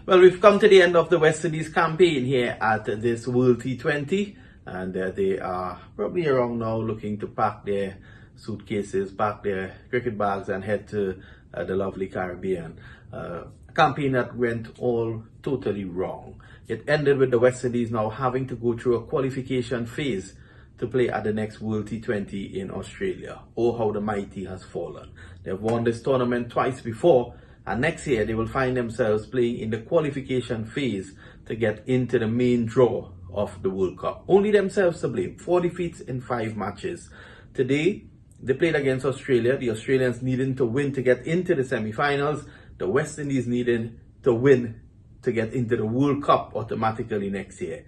Well, we've come to the end of the West Indies campaign here at this World T20, and they are probably around now looking to pack their suitcases, pack their cricket bags and head to the lovely Caribbean. A campaign that went all totally wrong. It ended with the West Indies now having to go through a qualification phase to play at the next World T20 in Australia. Oh, how the mighty has fallen. They've won this tournament twice before, and next year they will find themselves playing in the qualification phase to get into the main draw of the World Cup. Only themselves to blame. 4 defeats in 5 matches. Today, they played against Australia. The Australians needing to win to get into the semi-finals. The West Indies needing to win to get into the World Cup automatically next year.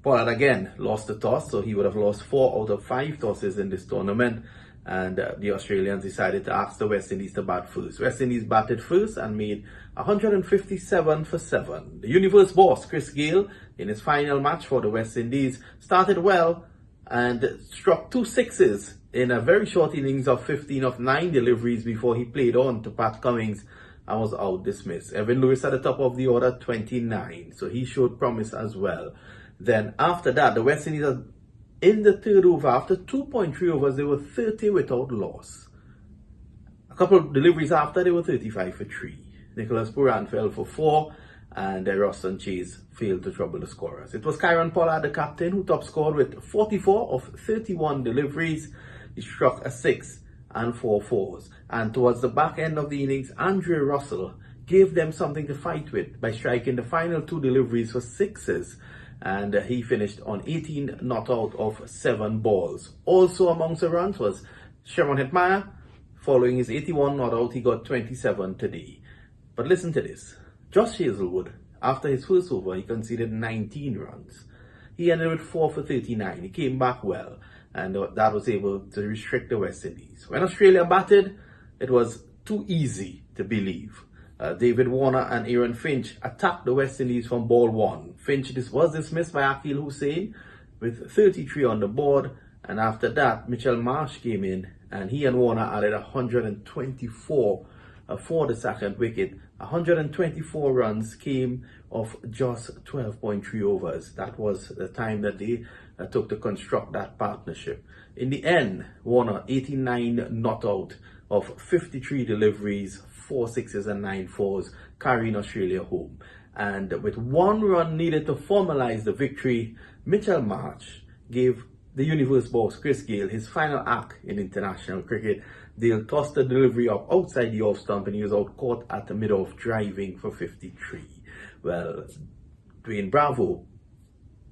Pollard again lost the toss, so he would have lost 4 out of 5 tosses in this tournament. And the Australians decided to ask the West Indies to bat first. West Indies batted first and made 157 for 7. The universe boss, Chris Gayle, in his final match for the West Indies, started well and struck 2 sixes in a very short innings of 15 of 9 deliveries before he played on to Pat Cummins and was out dismissed. Evan Lewis at the top of the order, 29. So he showed promise as well. Then after that, the West Indies, in the third over, after 2.3 overs, they were 30 without loss. A couple of deliveries after, they were 35 for 3. Nicholas Pooran fell for 4, and Roston Chase failed to trouble the scorers. It was Kieron Pollard, the captain, who top scored with 44 of 31 deliveries. He struck a 6 and 4 fours. And towards the back end of the innings, Andre Russell gave them something to fight with by striking the final 2 deliveries for 6s. And he finished on 18 not out of 7 balls. Also amongst the runs was Sharon Hetmyer. Following his 81 not out, he got 27 today. But listen to this. Josh Hazlewood, after his first over, he conceded 19 runs. He ended with 4 for 39. He came back well, and that was able to restrict the West Indies. When Australia batted, it was too easy to believe. David Warner and Aaron Finch attacked the West Indies from ball 1. Finch was dismissed by Akil Hussain with 33 on the board, and after that Mitchell Marsh came in and he and Warner added 124 for the second wicket. 124 runs came off just 12.3 overs. That was the time that they took to construct that partnership. In the end, Warner 89 not out of 53 deliveries, 4 sixes and 9 fours, carrying Australia home. And with 1 run needed to formalize the victory, Mitchell Marsh gave the universe boss Chris Gayle his final act in international cricket. They'll toss the delivery up outside the off stump and he was out caught at the mid-off driving for 53. Well, Dwayne Bravo,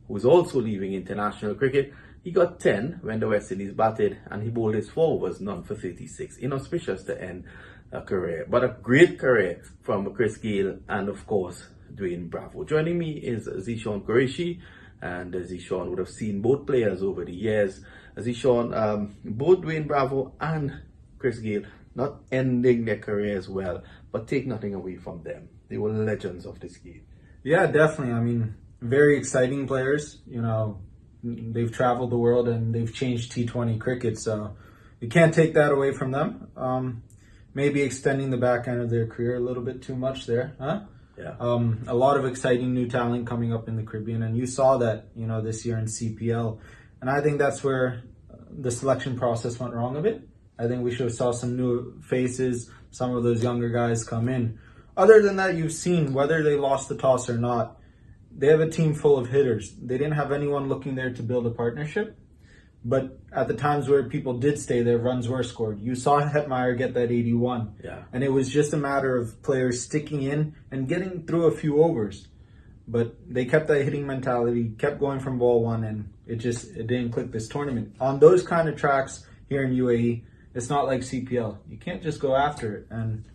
who's also leaving international cricket, he got 10 when the West Indies batted, and he bowled his 4 overs, none for 36. Inauspicious to end a career, but a great career from Chris Gayle and of course Dwayne Bravo. Joining me is Zishan Qureshi, and Zishan would have seen both players over the years. Zishan, both Dwayne Bravo and Chris Gayle not ending their careers well, but take nothing away from them. They were legends of this game. Yeah, definitely. I mean, very exciting players. You know, they've traveled the world and they've changed T20 cricket, so you can't take that away from them. Maybe extending the back end of their career a little bit too much there, huh? Yeah. A lot of exciting new talent coming up in the Caribbean, and you saw that, you know, this year in CPL. And I think that's where the selection process went wrong a bit. I think we should have saw some new faces, some of those younger guys come in. Other than that, you've seen, whether they lost the toss or not, they have a team full of hitters. They didn't have anyone looking there to build a partnership. But at the times where people did stay there, runs were scored. You saw Hetmyer get that 81. Yeah. And it was just a matter of players sticking in and getting through a few overs. But they kept that hitting mentality, kept going from ball 1, and it didn't click this tournament. On those kind of tracks here in UAE, it's not like CPL. You can't just go after it. And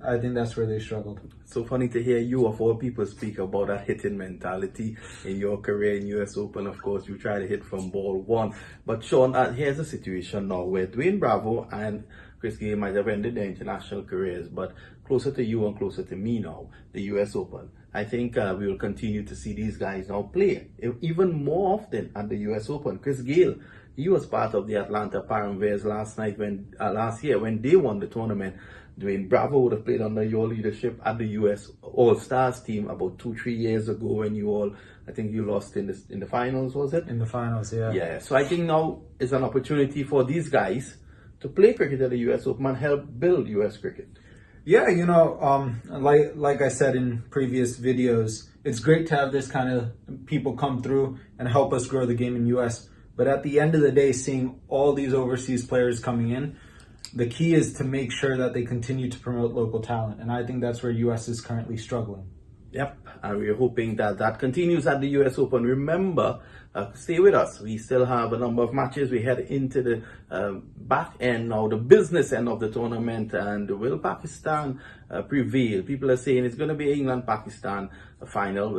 I think that's where they struggled. So funny to hear you of all people speak about that hitting mentality in your career in US Open. Of course, you try to hit from ball 1. But Sean, here's a situation now where Dwayne Bravo and Chris Gayle might have ended their international careers, but closer to you and closer to me now, the US Open. I think we will continue to see these guys now play even more often at the US Open. Chris Gayle, he was part of the Atlanta Paramveers last year when they won the tournament. Dwayne Bravo would have played under your leadership at the US All-Stars team about 2-3 years ago when I think you lost in the finals, was it? In the finals, yeah. Yeah, so I think now is an opportunity for these guys to play cricket at the US Open and help build US cricket. Yeah, like I said in previous videos, it's great to have this kind of people come through and help us grow the game in US. But at the end of the day, seeing all these overseas players coming in, the key is to make sure that they continue to promote local talent. And I think that's where US is currently struggling. Yep, and we're hoping that continues at the US Open. Remember, stay with us. We still have a number of matches. We head into the back end now, the business end of the tournament. And will Pakistan prevail? People are saying it's going to be England-Pakistan final.